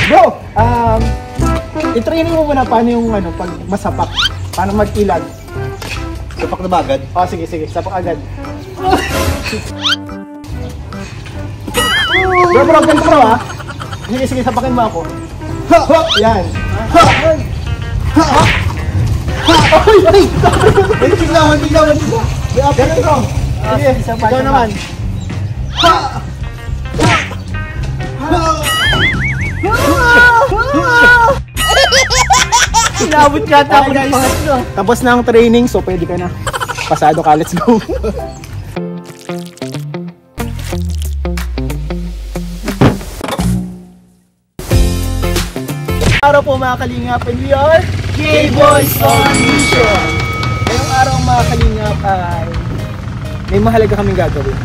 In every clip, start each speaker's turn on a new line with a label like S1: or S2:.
S1: Bro, i-training mo muna paano yung ano, pag masapak. Paano mag-ilag.
S2: Sapak na ba agad?
S1: Oh, sige, sapak agad. Bro, ganito bro ha. Sige, sapakin mo ako. Yan. Ay! Tiglawan. Ganun bro. Sige, ikaw naman.
S3: Inabot ka tapos
S1: guys. Tapos na ang training, so pwede ka na. Pasado ka, let's go. Araw po mga kalingap, and we are K-Boys on Mission. Ngayong araw mga kalingap ay may mahalaga kaming gagawin.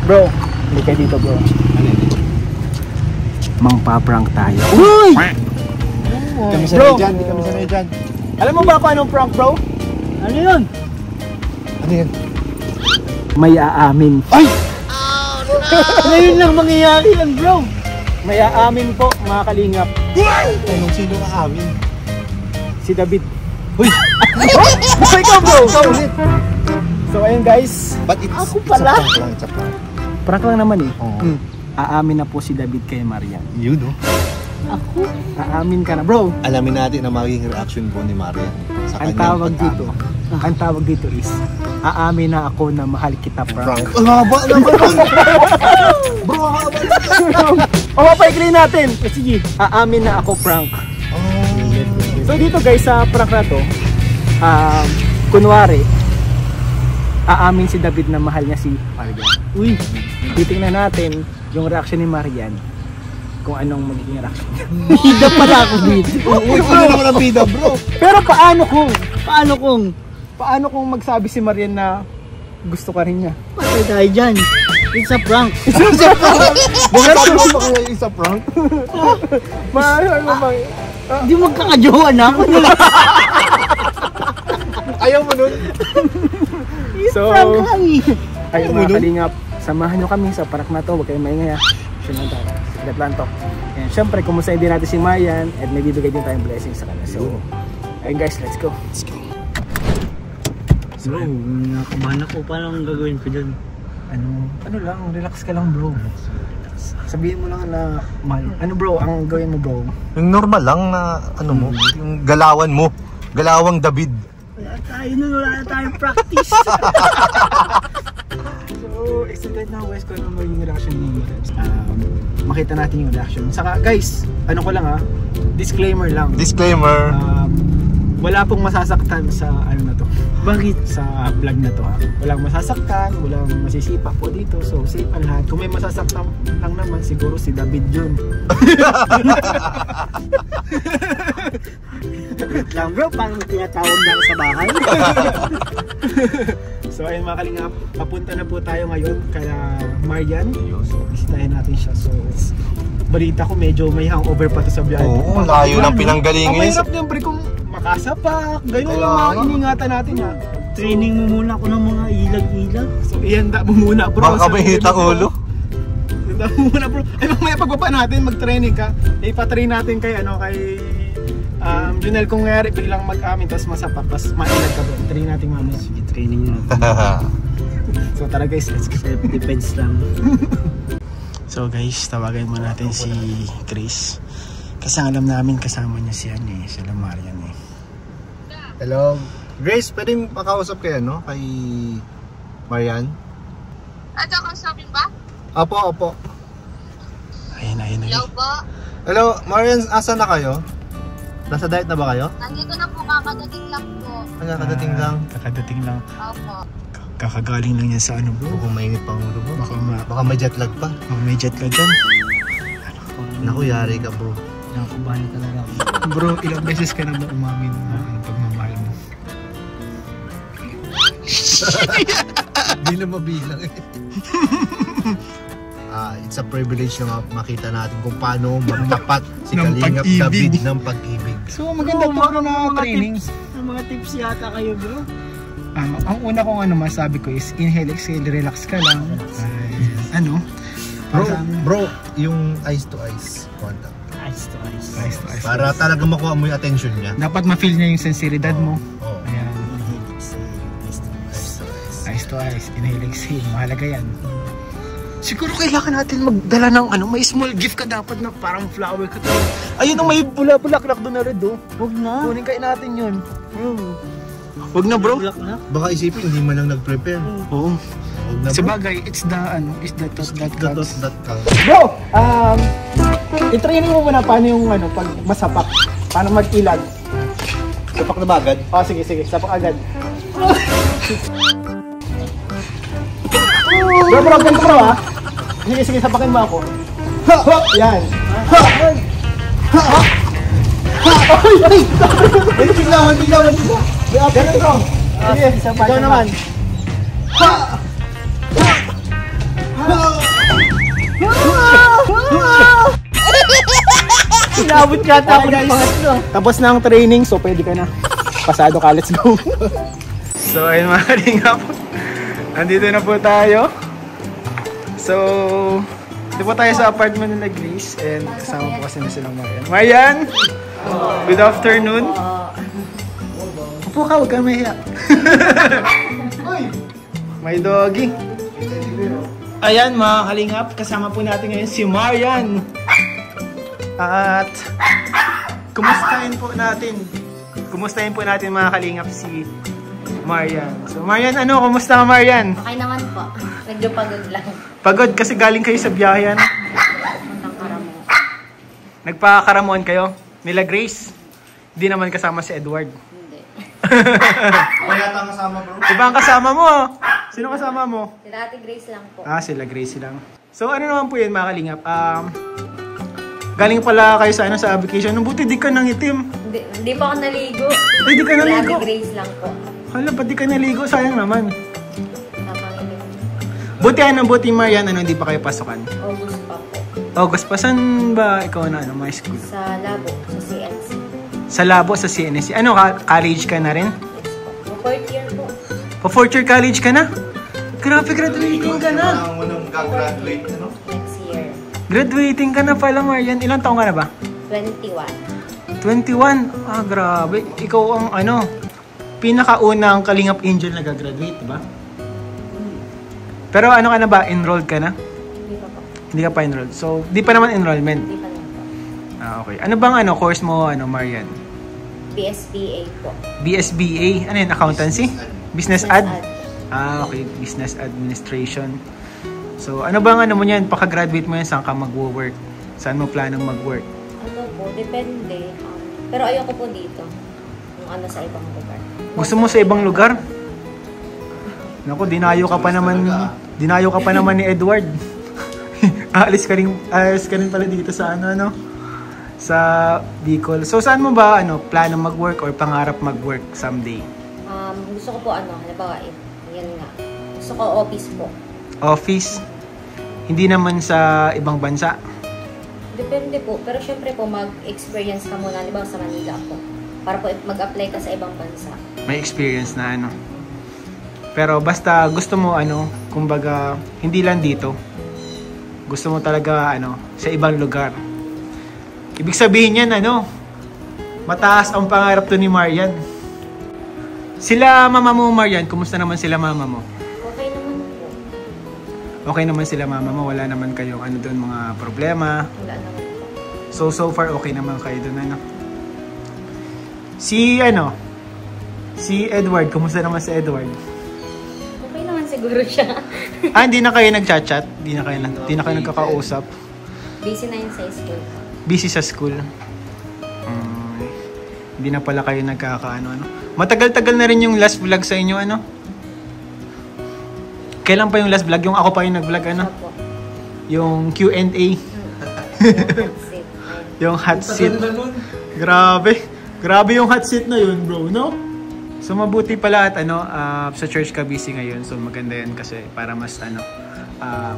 S1: Bro, hindi ka dito bro. Mangpa-prank tayo. Uy!
S2: Kami sanay dyan, hindi kami sanay dyan.
S1: Alam mo ba paano prank bro?
S3: Ano yun?
S2: Ano yan?
S1: May aamin.
S2: Ay!
S3: Ngayon lang mangyayari yan bro.
S1: May aamin po mga kalingap.
S2: Anong sino ka amin?
S1: Si David.
S2: Uy!
S1: Ikaw bro! So ayun guys,
S2: But it's
S3: Ako pala?
S2: It's a prank.
S1: prank lang naman eh.
S2: Oo.
S1: Aamin na po si David kay Marian.
S2: Yun no?
S3: Ako?
S1: Aamin ka na bro.
S2: Alamin natin ang magiging reaction po ni Marian sa
S1: Ang
S2: kanyang
S1: tawag dito,
S2: pag-amin.
S1: ang tawag dito is aamin na ako na mahal kita prank.
S2: Ang haba naman! Bro, ang haba naman!
S1: O mapaikli natin. Sige, aamin na ako prank. So dito guys sa prank na to, kunwari, aamin si David na mahal niya si Marian.
S3: Uy,
S1: Titingnan natin yung reaction ni Marian kung anong magiging reaction niya.
S3: bida pala ako dito.
S2: Uy, ano naman ang bida bro?
S1: Pero paano
S3: Paano kung
S1: magsabi si Marian na gusto ka rin niya?
S3: patay tayo dyan? It's a prank.
S2: Bakit mo ba kaya isa prank?
S3: Hindi magkakajowa na ako nila.
S2: Ayaw mo nun?
S1: So,
S3: Prank lang eh.
S1: ayun mga kalingap, samahan nyo kami sa prank na to. Huwag kayong maingay ha. Secret lang to. And syempre, kumustahin din natin si Marian at may bibigay din tayong blessing sa kanya. So, ayun guys, let's go.
S3: Bro, nakabahan ako. Paano ang gagawin ko dyan?
S1: Ano lang, relax ka lang bro. Sabihin mo lang na mahal. Ano bro, ang gawin mo bro?
S2: Yung normal lang na ano mo, yung galawan mo. Galawang David.
S3: Wala na tayong practice.
S1: So, excited na guys kung ano magiging reaction ni Marian. Makita natin yung reaction. Saka guys, ano ko lang ha, disclaimer lang.
S2: Disclaimer.
S1: Wala pong masasaktan sa ano na to.
S3: Bakit?
S1: Sa vlog na to ha. Walang masasaktan, walang masisipa po dito. So safe ang lahat. Kung may masasaktan lang naman, siguro si David yun.
S3: Wait lang bro, paano tinatawag na ako sa bahay?
S1: So ayun mga kalingap, papunta na po tayo ngayon kaya Marian. So bisitahin natin siya. So balita ko medyo may hangover pa to sa biyahe.
S2: Oo, layo ng pinanggalingan.
S1: Ang mahirap niyan pre kung makasapak. Ganun lang mga iningatan natin ha.
S3: Training mo muna ako ng mga ilag-ilag.
S1: So ihanda mo muna bro.
S2: Baka may hitang ulo.
S1: Ihanda mo muna bro. Ay mamaya pagbaba natin mag-training ka. Ipa-train natin kay ano kay Junel kung ngayari biglang mag-amin tapos masapak tapos mailag ka bro. Train natin mamaya.
S3: I-training natin.
S1: So tara guys, let's go.
S3: Self-defense lang.
S1: So guys, tawagan mo natin si Chris. Kasi alam namin kasama niya si si Marian eh.
S2: Hello. Grace, pwede makausap kayo no? Kay Marian?
S4: Ano, kausapin ba?
S2: Opo.
S1: Ayun.
S4: Hello po.
S2: Hello, Marian, asan na kayo? Nasa diet na ba kayo?
S4: Nandito na po, kakadating lang po.
S2: Kadating lang.
S1: Kakadating lang.
S4: Opo.
S1: Kakagaling lang yan sa ano bro.
S2: Kung mainit pang ulo mo.
S1: Baka
S2: may jet lag pa.
S1: may jet lag dyan.
S2: Naku, yari ka bro.
S3: Nakabahan talaga ako.
S1: Bro, ilang beses ka na ba umamin na ang pagmamahal mo?
S2: Hindi na mabilang eh. It's a privilege na makita natin kung paano magtapat si
S1: Ng
S2: Kalingap
S1: pag-ibig.
S2: David ng pag-ibig.
S1: So maganda po bro na training.
S3: Mga tips yata kayo bro.
S1: Ang una kong masabi ko is inhale, exhale, relax ka lang. Ano?
S2: Bro, yung eyes to eyes contact.
S1: Eyes to eyes.
S3: Eyes to eyes.
S2: Para talaga makuha mo yung attention niya.
S1: Dapat ma-feel niya yung sinseridad mo.
S2: Oo.
S1: Ayan. Eyes to eyes. Inhale, exhale. Mahalaga yan. Siguro kailangan natin magdala ng ano, may small gift ka dapat na parang flower ka. Ayun ang may bulaklak doon na red, oh.
S3: Huwag na.
S1: Kunin kayo natin yun.
S3: Bro.
S1: Wag na, bro.
S3: Black na.
S2: Baka isipin, hindi man lang nag-prepare.
S1: Oo.
S2: Huwag na, bro.
S1: Sabagay, it's the ano, it's the thought that counts.
S2: That counts.
S1: Bro, i-training mo muna paano yung ano, pag masapak. Paano mag-ilag.
S2: Sapak na ba agad?
S1: Oh, sige, sapak agad. Bro, ganito bro ha. Sige, sapakin mo ako. Ha, ha, yan. Ha, ha, ha. Ay! Biglawan. Ganito bro. Sige, ikaw naman. Ha!
S3: Inabot yata ako ng pangatlo.
S1: Tapos na ang training, so pwede ka na. Pasado ka, let's go. So ayun mga kalingap, andito na po tayo. So, dito po tayo sa apartment nila Grace and kasama po kasi na silang Marian. Marian! Good afternoon. Upo ka, huwag kang mahiya. May doggy. Ayan mga kalingap, kasama po natin ngayon si Marian. At kumustahin po natin mga kalingap si Marian. So Marian, kumusta ka Marian?
S4: Okay naman po. Medyo pagod lang.
S1: Pagod kasi galing kayo sa biyahe, ano? Nagpakaramuan kayo? Nila Grace? Hindi naman kasama si Edward.
S4: Hindi.
S2: Wala tang kasama, bro.
S1: Iba ang kasama mo. Sino kasama mo?
S4: Sila Ate Grace lang po.
S1: Sila Grace lang. So ano naman po yun mga kalingap? Galing pala kayo sa sa vacation. Buti di ka nangitim.
S4: Hindi pa ako naligo.
S1: Di ka
S4: Sila
S1: naligo.
S4: Ate Grace lang po.
S1: Hala, ba't di ka naligo? Sayang naman.
S4: Napanginig.
S1: Buti Marian, hindi pa kayo pasokan?
S4: August pa po.
S1: August pa, saan ba ikaw na, may school?
S4: Sa Labo, sa CNC.
S1: Sa Labo, sa CNSC. College ka na rin?
S4: Yes po. 4th year po.
S1: Pa-4th year college ka na? Grabe, graduating ka na.
S2: Parang unang gagraduate, ano?
S4: Next year.
S1: Graduating ka na pala, Marian. Ilang taong ka na ba?
S4: 21.
S1: 21? Grabe. Ikaw ang pinakaunang Kalingap Angel na gagraduate, diba? Pero ka na ba? Enrolled ka na?
S4: Hindi pa po.
S1: Hindi ka pa enrolled. So, di pa naman enrollment.
S4: Hindi pa lang po.
S1: Okay. Ano bang course mo, Marian?
S4: BSBA po.
S1: BSBA? Ano yun? Accountancy? Business Ad? Okay. Business Administration. So, ano bang mo yan? Pagka-graduate mo yan, saan ka mag-work? Saan mo planong mag-work?
S4: Ano po, depende. Pero ayoko po dito. Yung sa ibang lugar.
S1: Gusto mo sa ibang lugar? Naku, dinayo ka pa naman ni Edward. Alis ka rin pala dito sa sa Bicol. So saan mo ba plano mag-work or pangarap mag-work someday?
S4: Gusto ko po halimbawa, yan nga. Gusto ko office po.
S1: Office? Hindi naman sa ibang bansa?
S4: Depende po. Pero syempre po, mag-experience ka muna. Halimbawa sa Manila po. Para po mag-apply ka sa ibang bansa.
S1: May experience na Pero basta gusto mo kumbaga, hindi lang dito. Gusto mo talaga sa ibang lugar. Ibig sabihin yan mataas ang pangarap to ni Marian. Sila mama mo Marian, kumusta naman sila mama mo?
S4: Okay naman po.
S1: Okay naman sila mama mo, wala naman kayong doon mga problema.
S4: Wala naman po.
S1: So far okay naman kayo doon Si Edward, kumusta naman si Edward?
S4: Okay naman siguro siya.
S1: Hindi na kayo nagchat-chat? Hindi na kayo nagkakausap?
S4: Busy na yun sa school.
S1: Busy sa school? Hindi na pala kayo Matagal-tagal na rin yung last vlog sa inyo, Kailan pa yung last vlog? Yung ako pa yung nag-vlog,
S4: Opo.
S1: Yung Q&A. Yung hot seat. Grabe yung hot seat na yun, bro, no? So mabuti pala at sa church ka busy ngayon. So maganda yan kasi para mas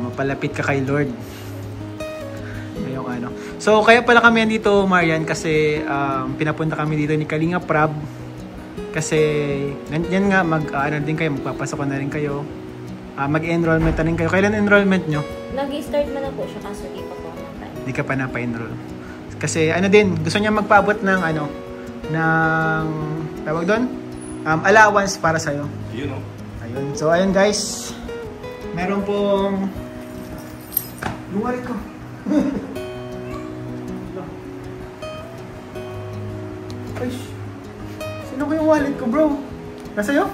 S1: mapalapit ka kay Lord. Yung So kaya pala kami dito, Marian, kasi pinapunta kami dito ni Kalinga Prab. Kasi yan nga din kayo, magpapasok na rin kayo. Mag-enrollment na rin kayo. Kailan enrollment nyo?
S4: Nag-start man na po siya kaso di pa po naman.
S1: Di ka pa napa-enroll. Kasi ano din, gusto niya magpaabot ng ano, ng tawag doon, allowance para sa'yo.
S2: Yun, no?
S1: Ayun. So, ayun guys. Meron pong... Yung wallet ko. Ay, sino ko yung wallet ko, bro? Nasa'yo?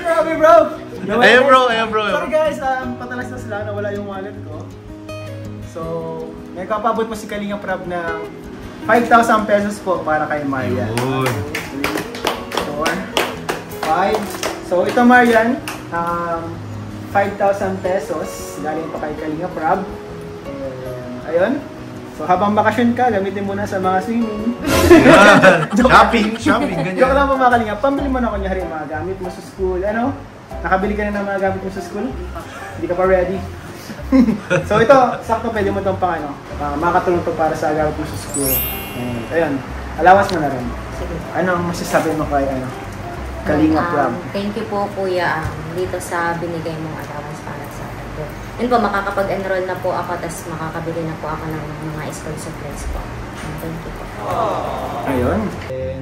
S1: Grabe, bro!
S2: Ayun bro.
S1: Sorry guys, patalas na sila, nawala yung wallet ko. So, may kapabot po si Kalinga Prab ng 5,000 pesos po para kay Marian. 2, 3, 4, 5. So, ito Marian, 5,000 pesos galing pa kay Kalinga Prab. Ayun. So, habang bakasyon ka, gamitin mo na sa mga swimming.
S2: Shopping, ganyan.
S1: Joke lang po mga Kalinga, pambili mo na kunyari yung mga gamit mo sa school. Ano? Nakabili ka na ng mga gamit mo sa school? Hindi ka pa ready? So ito, sakto pwede mo itong pang ano, makakatulong to para sa gamit mo sa school. Ayun, allowance mo na rin.
S4: Sige.
S1: Ano ang masasabi mo kay ano, Kalinga Prab?
S4: Thank you po kuya dito sa binigay mong allowance para sa akin po. Yun po, makakapag-enroll na po ako tapos makakabili na po ako ng mga school supplies po. Thank you po.
S1: Ayun.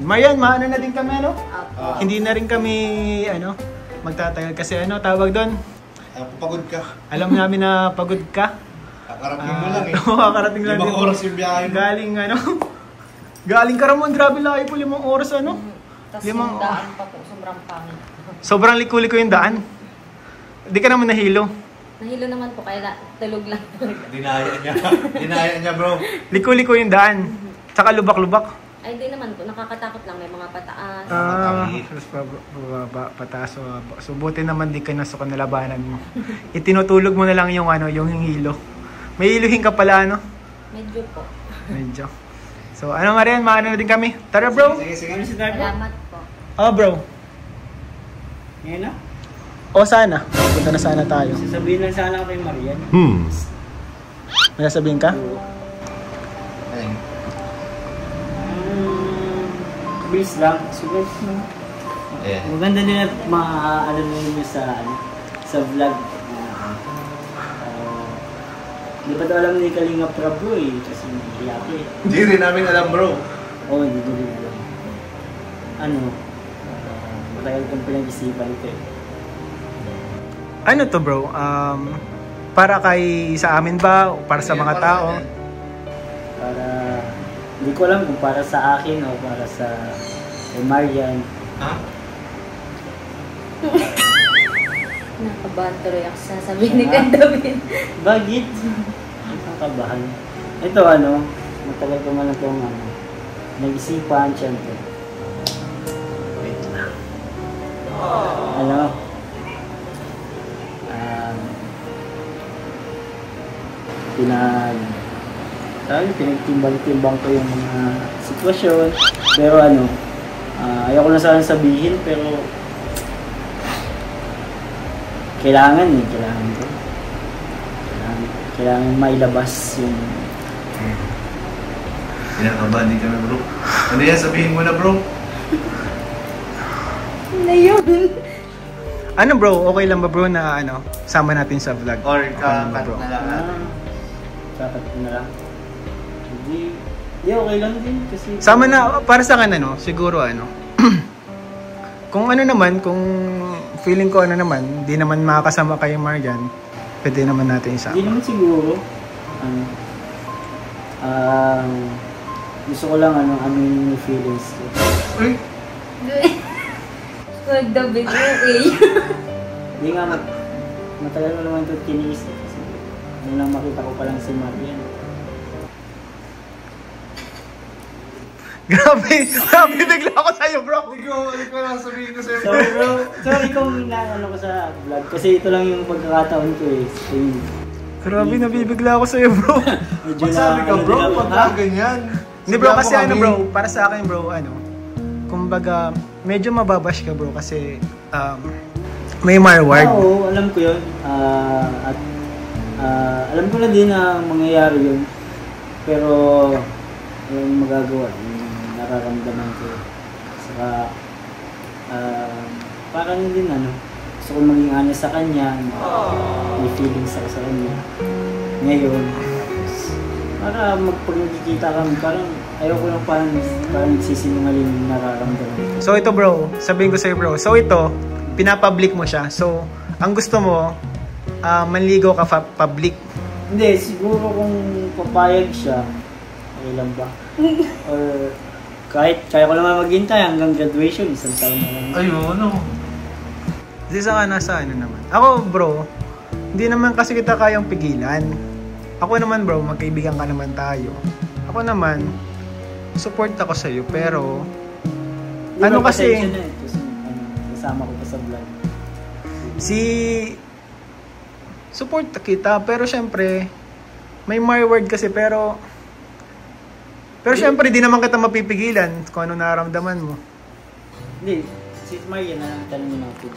S1: Marian, maano na din kami ano?
S4: Opo.
S1: Hindi na rin kami ano, magtatagal kasi ano, tawag doon.
S2: Pagod ka.
S1: Alam namin na pagod ka.
S2: Kakarating mo lang eh.
S1: Oo, kakarating lang.
S2: 5 oras yung biyahe mo.
S1: Galing ano, galing Karamon, grabe layo po 5 oras ano.
S4: Tapos
S1: Limang-
S4: yung daan pa po, sobrang pangit.
S1: Sobrang liko-liko yung daan. Hindi ka naman nahilo.
S4: Nahilo naman po, kaya tulog lang.
S2: Dinaya niya bro.
S1: Liko-liko yung daan. Tsaka lubak-lubak.
S4: Ay, di naman po, nakakatakot lang, may mga pataas.
S1: Tapos bababa, pataas, bababa. So buti naman di ka nasukan na labanan mo. Itinutulog mo na lang yung ano, yung hilo. May hiluhin ka pala ano?
S4: Medyo po.
S1: Medyo. So ano Marian, maano na din kami. Tara bro.
S2: Sige.
S3: Ano si Darbo?
S4: Salamat po.
S1: Oh bro.
S3: Ngayon na?
S1: O sana. Punta na sana tayo.
S3: Sasabihin lang sana ako kay Marian.
S1: May sasabihin ka?
S2: Ayun.
S3: Bilis lang. Sugat na.
S2: Ayan.
S3: Maganda din at maaano nyo sa vlog. Hindi pa ito alam ni Kalinga Prab bro eh. Kasi iyak eh.
S2: Hindi rin namin alam bro.
S3: Oo, hindi rin alam. Ano? Matagal kong pinag-isipan ito eh.
S1: Ano to bro? Para kay sa amin ba? O para sa mga tao?
S3: Para... Hindi ko alam kung para sa akin o para sa kay Marian.
S2: Ha?
S4: Nakabahan tuloy ako sa sabihin ni Kandamin.
S3: Bakit? Nakakabahan. Ito ano, matagal ko man itong ano, nag-isipan syempre.
S2: Wait lang.
S3: Ano? Pinagtimbang-timbang ko yung mga sitwasyon. Pero ano, ayoko na sana sabihin pero kailangan ko. Kailangan mailabas yung...
S2: Kinakabahan din kami bro. Ano yan? Sabihin mo na bro.
S4: Na yun.
S1: Ano bro? Okay lang ba bro na ano, sama natin sa vlog?
S2: Or
S1: Okay lang ba,
S2: kakat
S1: bro?
S2: na lang natin.
S3: Kakat ko na lang. Hindi, okay lang din kasi...
S1: Sama na, para sa akin ano, siguro ano, kung ano naman, kung feeling ko ano naman, di naman makakasama kayo Marian, pwede naman natin isama.
S3: Hindi naman siguro. Ano, gusto ko lang yung feelings ko.
S2: Uy!
S4: Magdabig mo eh.
S3: Hindi nga, matagal ko naman ito kiniisip kasi nung lang makita ko pa lang si Marian.
S1: Grabe bigla ako sa'yo bro.
S2: Hindi ko lang sabihin ko sa'yo.
S3: Sorry bro, sorry kung naano ko sa vlog kasi ito lang yung pagkakataon ko eh.
S1: Grabe nabibigla ako sa'yo bro.
S3: Medyo
S2: Magsabi ka bro,
S3: din ako,
S2: pag
S3: ha?
S2: ganyan.
S1: Hindi bro,
S2: Sabihan
S1: kasi
S2: mo
S1: ano
S2: kami.
S1: bro, para sa akin bro, ano, kumbaga, medyo mababash ka bro kasi may marward.
S3: Oo, alam ko yun. At alam ko na din na mangyayari yun. Pero, yung magagawa, yung nararamdaman ko. Saka, parang din gusto ko maging honest sa kanya. May feelings ako sa kanya. ngayon. Para pag nagkikita kami, parang ayoko lang parang nagsisinungaling yung nararamdaman ko.
S1: So ito bro, sabihin ko sa'yo bro. So ito, pinapublic mo siya. So, ang gusto mo, manligaw ka public.
S3: Hindi, siguro kung papayag siya, okay lang ba? Or kahit kaya ko naman maghintay hanggang graduation, isang taon na lang.
S2: Ayun, ano?
S1: Kasi sa nasa ano naman. Ako bro, hindi naman kasi kita kayang pigilan. Ako naman bro, magkaibigan ka naman tayo. Ako naman, support ako sa'yo, pero
S3: Di
S1: ano
S3: ba,
S1: kasi
S3: pasensya na eh, kasi kasama ko pa sa vlog.
S1: support kita, pero syempre may my word kasi, pero syempre di naman kita mapipigilan kung ano nararamdaman mo.
S3: Hindi, si Maria na lang tanongin natin.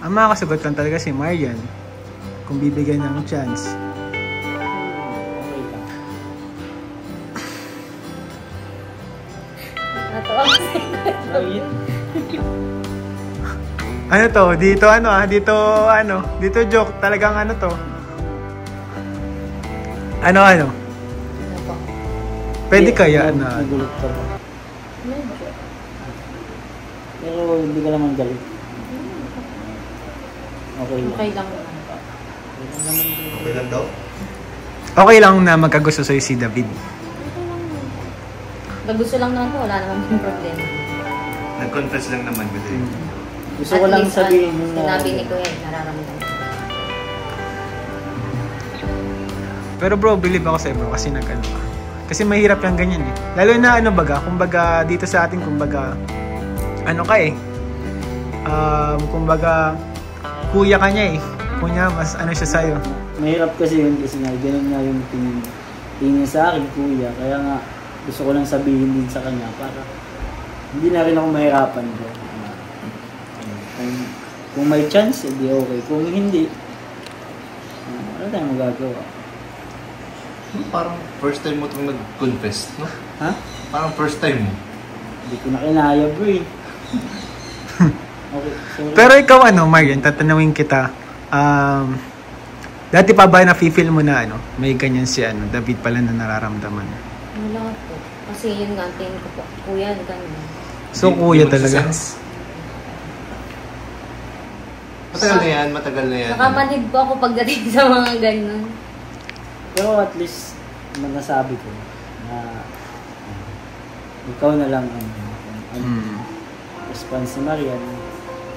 S1: Ang makakasagot lang talaga si Marian kung bibigyan ng chance.
S3: Okay lang.
S4: Natawa kasi.
S3: Maria,
S1: Ano to? Dito joke. Talagang ano to? Ano?
S4: Ano po?
S1: Pwede kaya na
S3: nagulat ka ba?
S4: Medyo.
S3: Pero hindi ka naman galit. Okay lang.
S4: Okay lang naman.
S2: Okay lang daw?
S1: okay lang na magkagusto sa'yo si David.
S4: Okay lang naman. Pag gusto lang naman po, wala naman yung problema.
S2: Nag-confess lang naman ko din.
S3: Gusto ko lang sabihin yung
S4: sinabi ni Kuya, nararamdaman.
S1: Pero bro, believe ako sa'yo bro kasi nag-ano ka. Kasi mahirap yung ganyan eh. Lalo na kumbaga dito sa atin, kumbaga ano ka eh. Kumbaga kuya ka niya eh. Kuya, mas ano siya sa'yo.
S3: Mahirap kasi yun kasi nga, ganun nga yung tingin sa akin, kuya. Kaya nga, gusto ko lang sabihin din sa kanya para hindi na rin ako mahirapan bro. Kung may chance, hindi okay. Kung hindi, wala tayong magagawa.
S2: Parang first time mo itong nag-confess, no?
S3: Ha?
S2: Parang first time mo.
S3: Hindi ko na kinaya bro eh. Okay, sorry.
S1: Pero ikaw Marian, tatanungin kita. Dati pa ba na-feel mo na may ganyan si David pala na nararamdaman?
S4: Wala po. Kasi yun nga, tingin ko po. Kuya, ganun.
S1: So
S2: Hindi
S1: kuya
S2: mo
S1: talaga.
S2: sense. Matagal na yan.
S4: Nakamanhid po ako pagdating sa mga ganun.
S3: Pero at least, nasabi ko na ikaw na lang ang response ni Marian,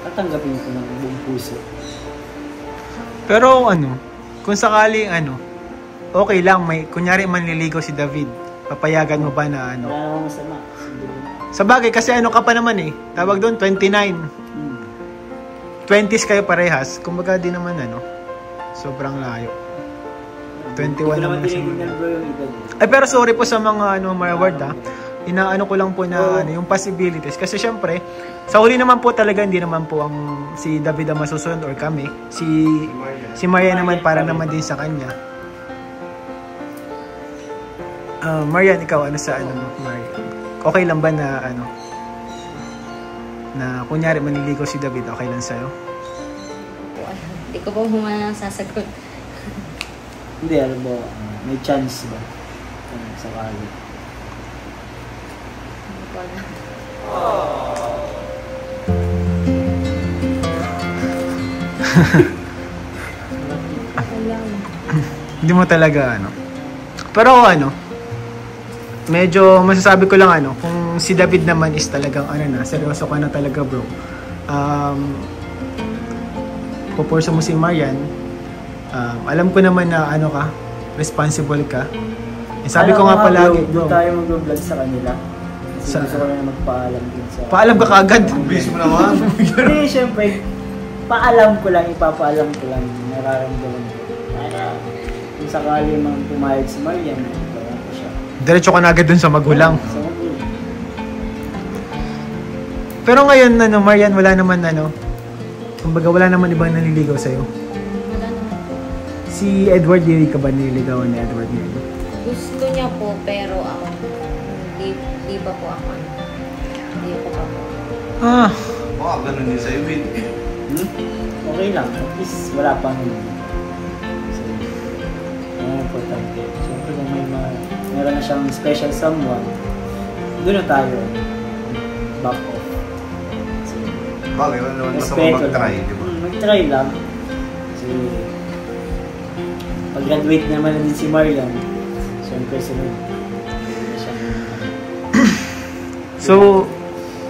S3: tatanggapin ko ng buong puso.
S1: Pero kung sakaling okay lang, kunyari manliligaw si David, papayagan mo ba na
S3: Wala namang masama. Siguro.
S1: Sa bagay, kasi ka pa naman eh. Tawag doon, 29. 20s kayo parehas. Kumbaga di naman sobrang layo. 21 naman na siya.
S3: Bro, yung edad.
S1: Ay, pero sorry po sa mga mga word inaano ko lang po na yung possibilities. Kasi syempre, sa huli naman po talaga, hindi naman po si David ang masusunod or kami. Si Maria naman para naman din sa kanya. Marian, ikaw, sa Marian? Okay lang ba na na kunyari manliligaw si David, okay lang sa'yo?
S4: Hindi ko po sasagot.
S3: Hindi, alam mo, may chance ba? Sakali.
S4: Hindi ko alam.
S1: Hindi mo talaga Pero medyo masasabi ko lang kung si David naman is talagang seryoso ka na talaga bro. Puporso mo si Marian. Alam ko naman na ka, responsible ka. Sabi ko nga palagi bro.
S3: Doon tayo mag-vlog sa kanila. Kasi
S1: Sa-
S3: gusto ko na magpaalam din sa...
S1: Paalam ka kaagad.
S2: Bilis mo naman.
S3: Hindi, syempre, ipapaalam ko lang nararamdaman ko. Para kung sakali mang pumayag si Marian, ipaalam ko siya.
S1: Diretso ka na agad dun sa magulang.
S3: Sa magulang.
S1: Pero ngayon Marian, wala naman kumbaga wala naman ibang nanliligaw sa'yo.
S4: Wala naman po.
S1: Si Edward, di ka ba nililigawan ni Edward ngayon?
S4: Gusto niya po, pero ako, di ba po ako? Hindi ko pa po.
S2: Baka ganun din sa'yo, Vin.
S3: Okay lang, at least wala pang... So, po. importante. Siyempre kung meron na siyang special someone, doon na tayo back off. Kasi,
S2: Bagay, wala naman masama
S3: respeto
S2: mag-try,
S3: lang.
S2: di ba?
S3: Mag-try lang. Kasi pag-graduate naman na din si Marian, siyempre sunod. Hindi na siyang
S1: So,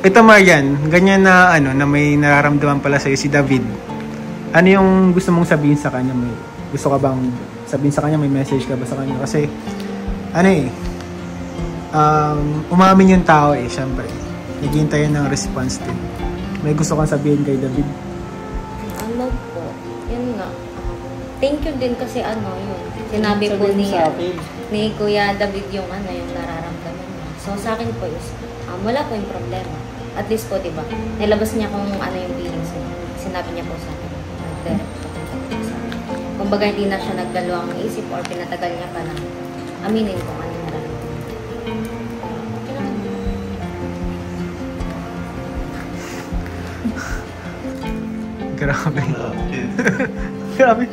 S1: ito Marian, ganyan na na may nararamdaman pala sa'yo si David. Ano yung gusto mong sabihin sa kanya? Gusto ka bang sabihin sa kanya? May message ka ba sa kanya? Kasi, umamin yung tao syempre. Naghintayan ng response din. May gusto kang sabihin kay David?
S4: Ano po, yun nga. Thank you din kasi yun. Sinabi po ni Kuya David yung yung nararamdaman niya. So sa akin po is, wala po yung problema. At least po, diba, nilabas niya kung ano yung feelings niya. Sinabi niya po sa akin. Nag-direct po sa akin. Kumbaga hindi na siya nagdalawang isip or pinatagal niya pa na aminin kung ano yung nararamdaman.
S1: Grabe.
S3: Grabe.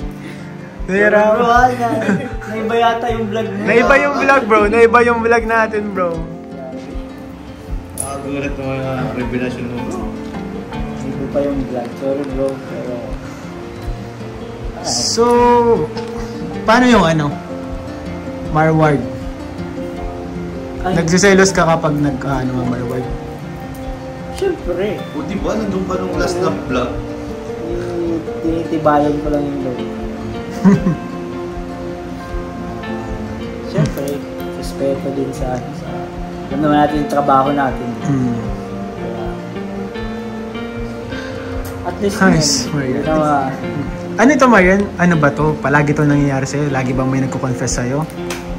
S1: Nahirapan.
S3: Naiba yata yung vlog mo.
S1: Naiba yung vlog, bro. Naiba yung vlog natin, bro.
S2: Gulat ng mga revelasyon mo, bro.
S3: Naiba pa yung vlog. Sorry, bro. Pero...
S1: So, paano yung Marward? Nagsiselos ka kapag Marward?
S3: Siyempre.
S2: O diba, nandun pa nung last na vlog?
S3: Tinitibayan ko lang yung loob. Siyempre, respeto din sa alam naman natin yung trabaho natin. Kaya, at least
S1: Nice, Marian. Ano ito, Marian? Ano ba to? Palagi to nangyayari sa'yo? Lagi bang may nagko-confess sa'yo?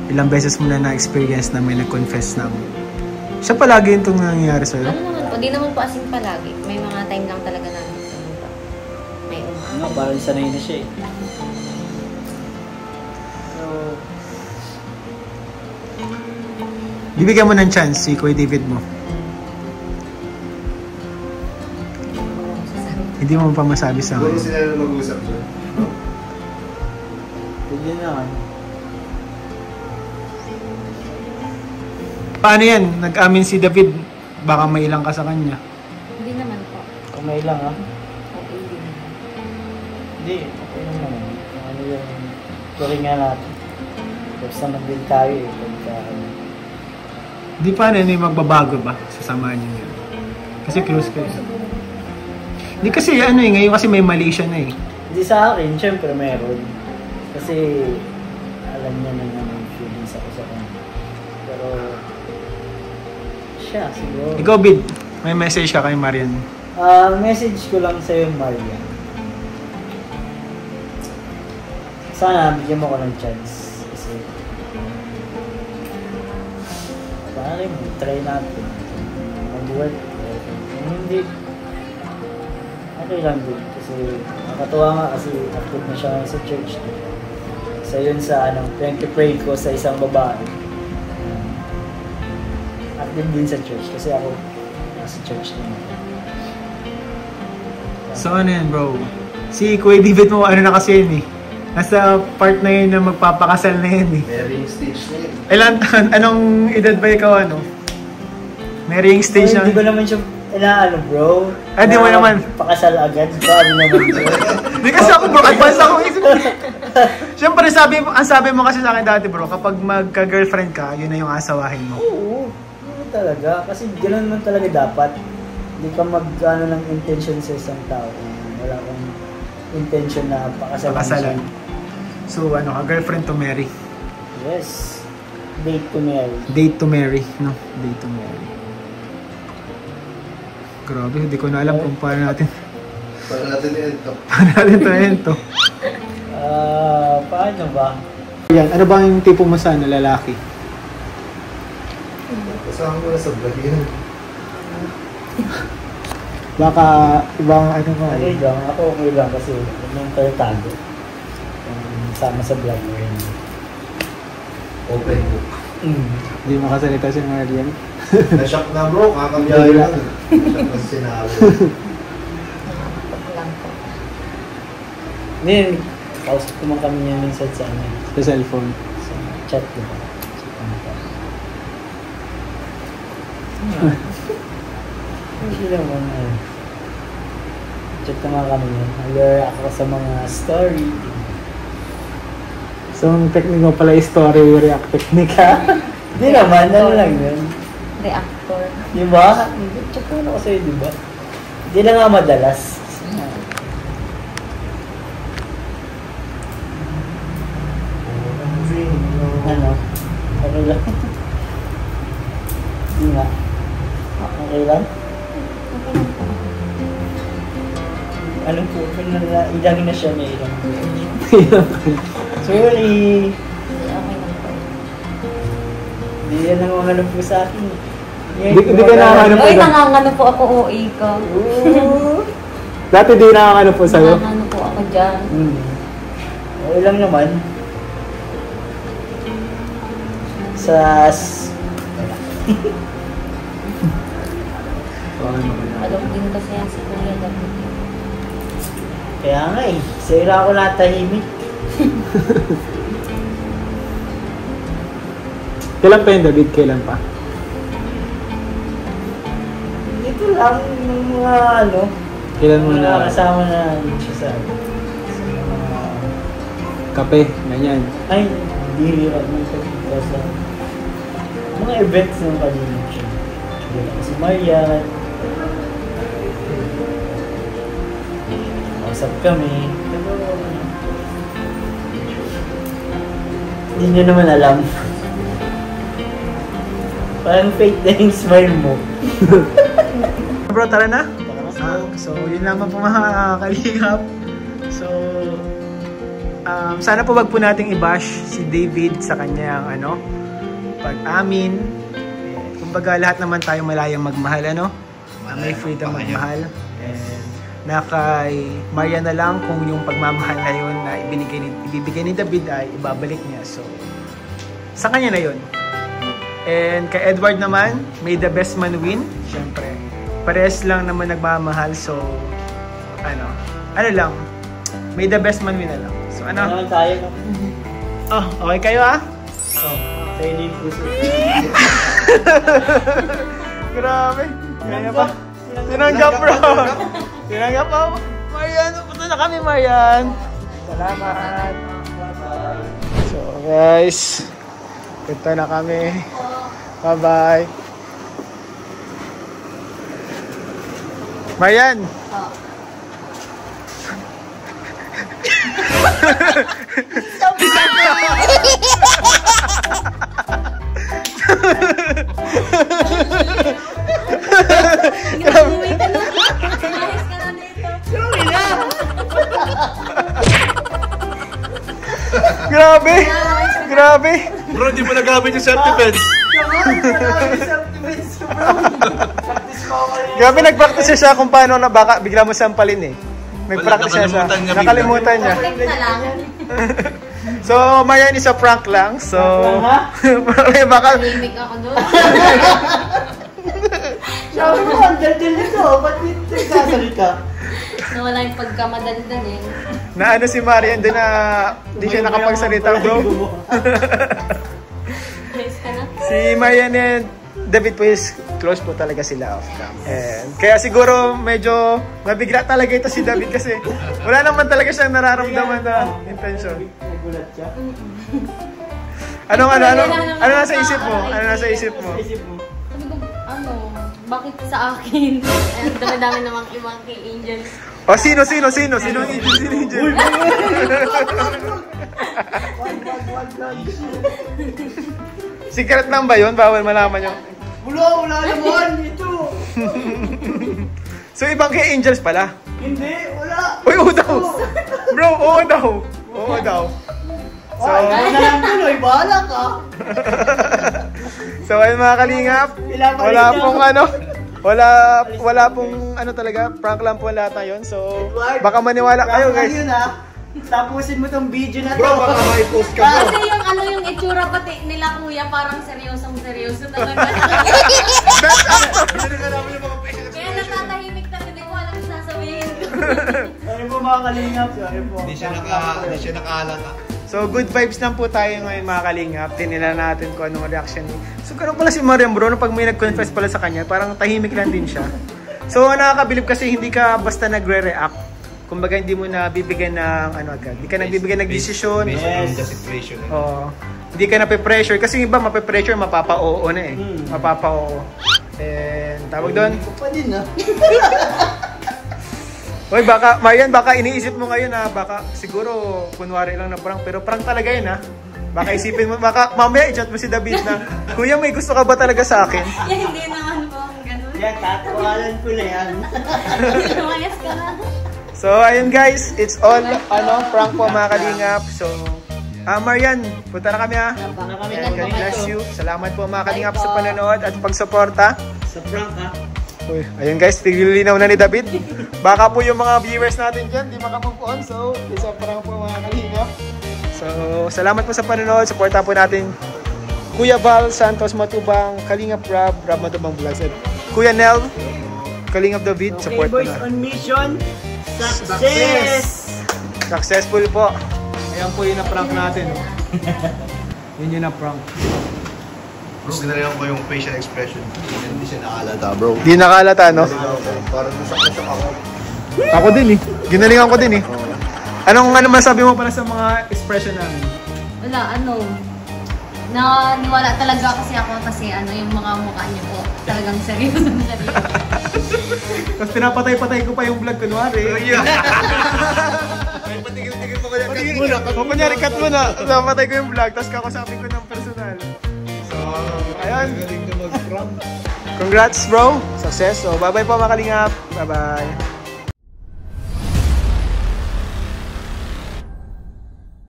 S1: Ilang beses mo na na-experience na may nag-confess na siya palagi itong nangyayari sa'yo?
S4: Ano naman po, di naman po asing palagi. May mga time lang talaga na may
S3: parang sanay na siya So,
S1: bibigyan mo ng chance si Kuya David mo. Hindi mo pa masabi sa
S2: Pwede sila na mag-usap siya.
S3: yun na
S1: Paano yan? Nag-amin si David. Baka may ilang ka sa kanya.
S4: Hindi naman po.
S3: Kung may lang
S4: Okay, hindi naman.
S3: Hindi, okay lang naman. Ano yung turing nga natin. Tapos naman din tayo pagka
S1: Di pa rin magbabago ba sa samahan niyo yan? Kasi close kayo. Hindi kasi ngayon kasi may mali siya na
S3: Hindi sa akin, syempre meron. Kasi alam niya na may feelings ako sa kanya. Pero siya siguro.
S1: Ikaw, Bid, may message ka kay Marian.
S3: Message ko lang sa'yo, Marian. Sana bigyan mo ko ng chance. Kasi paano rin, try natin. Mag-work. Hindi. Okay lang din. Kasi nakatuwa nga kasi active na siya sa church. Isa yun sa pray ko sa isang babae. Active din sa church. Kasi ako nasa church din.
S1: So ano yan, bro? Si Kuya David mo, na kasi yun nasa part na yun na magpapakasal na yun
S2: Marrying stage na yun.
S1: Anong edad ba ikaw, Marrying stage na?
S3: Hindi ko naman siya bro.
S1: Di mo naman.
S3: Pakasal agad. Sabi naman bro.
S1: Hindi kasi ako, bro. Advance ako isip. Siyempre, ang sabi mo kasi sa akin dati, bro, kapag magka-girlfriend ka, yun na yung asawahin mo.
S3: Oo. Talaga. Kasi ganoon naman talaga dapat. Hindi ka ng intention sa isang tao. Wala kang intention na pakasalan.
S1: So, girlfriend to marry.
S3: Yes. Date to marry.
S1: Date to marry, no? Date to marry. Grabe, hindi ko na alam kung paano natin ito.
S3: Paano ba?
S1: Yan, ano ba yung tipo mo sa lalaki?
S2: Kasama ko na sa vlog yan.
S1: Baka ibang
S3: Okay lang. Ako okay lang kasi yung tayo-tago. Sama sa vlog mo yun.
S2: Open book.
S1: Hindi makasalita si Marian.
S2: Na-shock na, bro. Kakambiyahe lang. Na-shock na sinabi.
S4: lang po.
S3: Ngayon, kausap ko man kami niya minsan sa
S1: Sa cellphone.
S3: sa Chat ko. Hindi naman chat naman kami yun. Nag-react ako sa mga story.
S1: So, ang technique mo pala is story react technique, ha?
S3: Hindi naman, ano lang yun.
S4: Reactor.
S3: Diba? Chat ko na ako sa'yo, diba? Hindi na nga madalas. Ano? Okay lang. Hindi nga. Okay lang?
S4: Okay lang po.
S3: Anong po? Ilang na siya may ilang. Sorry.
S4: Okay lang po.
S3: Hindi yan nangangalam po sa akin.
S1: Hindi ka nangangalam po.
S4: Uy, nangangano po ako, OA ka.
S1: Dati di nakakano po sa'yo.
S4: Nangangano po ako dyan.
S3: Okay lang naman.
S4: Alam din kasi yan si Kuya David.
S3: Kaya nga eh. Sira ako natahimik.
S1: Kailan pa yun, David? Kailan pa?
S3: Ito lang yung mga ano.
S1: Kailan mo
S3: Mga
S1: na
S3: kasama na siya sa mga...
S1: kape? Ganyan.
S3: Ay, hindi rin ako sa mga events ng kanina siya. Hindi ako si Marian. Usap kami. Pero, hindi nyo naman alam. Parang fake na yung smile mo.
S1: Bro, tara na. So, yun lamang po mga kalingap. So, sana po wag po nating i-bash si David sa kanyang pag-amin. Kumbaga lahat naman tayo malayang magmahal, may freedom magmahal. And na kay Maria na lang kung yung pagmamahal na yun na ibibigay ni David ay ibabalik niya. So, sa kanya na yun. And kay Edward naman, may the best man win. Siyempre, parehas lang naman nagmamahal. So, ano lang, may the best man win na lang. So,
S3: Ano naman tayo, no?
S1: Oh, okay kayo
S3: Tayo din puso.
S1: Grabe. Kaya pa. Tinanggap, bro. Tinanggap pa. Marian, punta na kami, Marian. Salamat. So, guys. Punta na kami. Bye-bye. Marian. Grabe! Grabe!
S2: Bro, di mo nagamit yung self-defense.
S1: Grabe, nag-practice siya kung paano na baka bigla mo sampalin eh. Nag-practice siya. Nakalimutan niya. So, Marian is a prank lang. So, baka...
S4: Tahimik ako doon.
S3: Sabi mo, ang daldal nito. Ba't nagsasalita?
S4: Nawala yung pagkamadaldal eh.
S1: Na ano si Marian din na di siya nakapagsalita, bro.
S4: Ayos ka na?
S1: Si Marian and David po is close po talaga sila off cam. And kaya siguro medyo mabigla talaga ito si David kasi wala naman talaga siyang nararamdaman na intention.
S3: Nagulat siya.
S1: Ano nasa isip mo? Ano nasa isip mo?
S4: Sabi ko, bakit sa akin? Ang dami-dami namang ibang kay Angel.
S1: O sino ang Angel? Secret lang ba yun? Bawal malaman yung...
S3: Wala naman. Ito.
S1: So ibang kay Angels pala?
S3: Hindi, wala.
S1: Uy, oo daw! Bro, oo daw! Oo daw. So,
S3: Ay, na lang tuloy. Bahala ka.
S1: So ayun mga kalingap, wala pong talaga, prank lang po lahat na yun. So baka maniwala kayo guys.
S3: Ayun tapusin mo tong video na to.
S2: Bro, baka may post ka bro.
S4: Kasi yung itsura pati nila kuya parang seryoso talaga. Kaya natatahimik talaga, hindi ko alam sasabihin.
S3: Sorry po mga kalingap. Sorry po.
S2: Hindi siya nakahalata.
S1: So, good vibes lang po tayo ngayon mga kalingap. Tinila natin kung anong reaction niya. So, ganun pala si Mariam bro, pag may nag-confess pala sa kanya, parang tahimik lang din siya. So, nakakabilib kasi hindi ka basta nagre-react. Kumbaga, hindi mo na bibigyan ng ano agad. Hindi ka nagbibigyan ng desisyon.
S2: Based on the situation.
S1: Oo. Hindi ka nape-pressure. Kasi iba, mape-pressure, mapapa-oo na eh. Mapapa-oo. And, tawag doon.
S3: Pa din na.
S1: Hoy, baka, Marian, baka iniisip mo ngayon na baka siguro kunwari lang na prank, pero prank talaga yun ha. Baka isipin mo, baka mamaya i-chat mo si David na, Kuya, may gusto ka ba talaga sa akin?
S4: Yan, hindi naman po ang ganun.
S3: Yan, tatawalan ko na yan.
S4: Lumayas ka na.
S1: So, ayun guys, it's all prank po mga kalingap. So, Marian, punta na kami ha. And God bless you. Salamat po mga kalingap sa panonood at pagsuporta.
S3: Sa prank ha.
S1: Uy, ayun guys, tiglilinaw na ni David. Baka po yung mga viewers natin dyan, di makamove on. So, isa prank po mga kalingap. So, salamat po sa panonood. Supporta po natin Kuya Val Santos Matubang, Kalingap Rob Matubang Vlogs. At Kuya Nel, Kalingap David,
S3: Okay,
S1: support po
S3: boys,
S1: na.
S3: on mission. Success!
S1: Successful po. Ayan po yung na-prank natin. Oh. Yun yung na-prank.
S2: Bro, ginagawa ko yung facial expression. Hindi siya nakalata, bro.
S1: Di nakalata, no?
S2: Parang nasak ako.
S1: Ako din eh. Ginalingan ko din eh. Ano masabi mo pala sa mga expression namin?
S4: Wala, naniwala talaga kasi ako kasi yung mga mukha niyo po talagang seryoso na seryoso.
S1: Tapos pinapatay-patay ko pa yung vlog kunwari.
S2: Ay, patigil-tigil pa kaya.
S1: Cut muna. Kunyari, cut muna. Pinapatay ko yung vlog, tapos kakausapin ko ng personal. So, ayan.
S2: Galing na mag-prank.
S1: Congrats bro. Success. So, bye-bye po mga kalingap. Bye-bye.